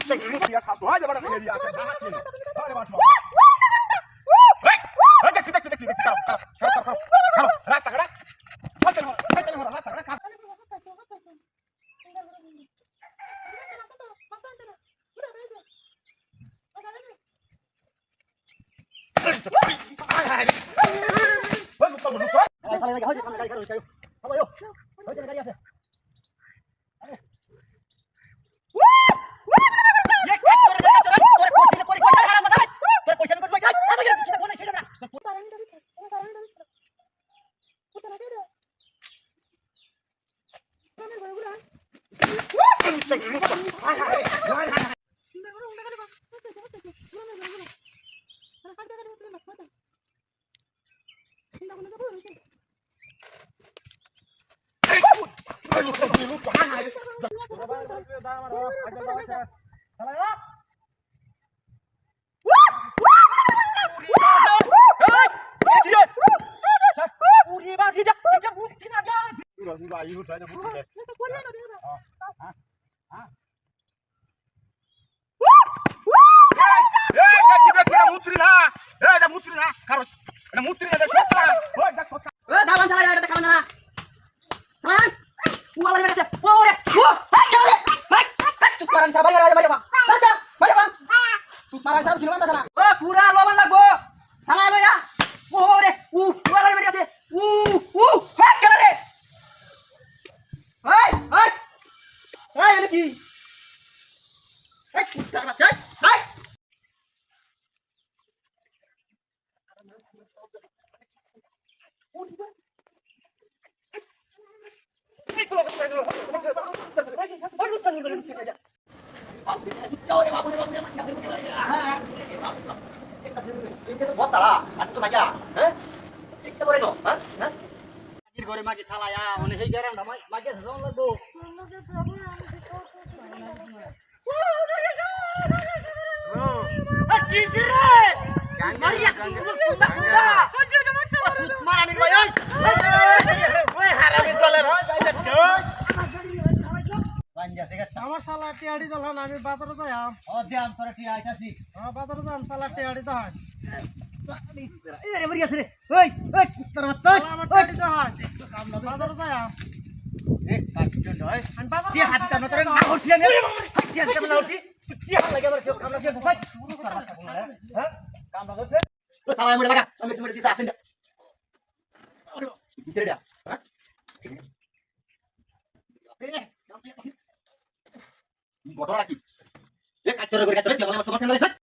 dia satu aja pada dia dia akan sangat ini. Ada mas. Taxi. Kalau, rata kan? Rata orang rata kan? আমার শালা টিয়াড়ি দলন আমি বাজারে যাইম ও দিয়াম তোরা টি আইতাছি বাজারে যাম শালা টিয়াড়ি দহন এই রে মরি আছে রে ওই ওই তোর বাচ্চা আমার টিয়াড়ি দহন বাজারে যাইম এ কাটছন নয় আমি বাজারে টি হাত দাম তোর না উঠিয়া নে টি হাত দাম না উঠি টি হাত লাগে আমার কামনা দিয়ে ভাই হ্যাঁ কাম লাগছে তো সালা মরে লাগা আমি তোমার দিতে আসেন কিসের এটা হ্যাঁ ঘটনা কি এ কাটছর করে কাটছর তুই আমার সমস্যা নাই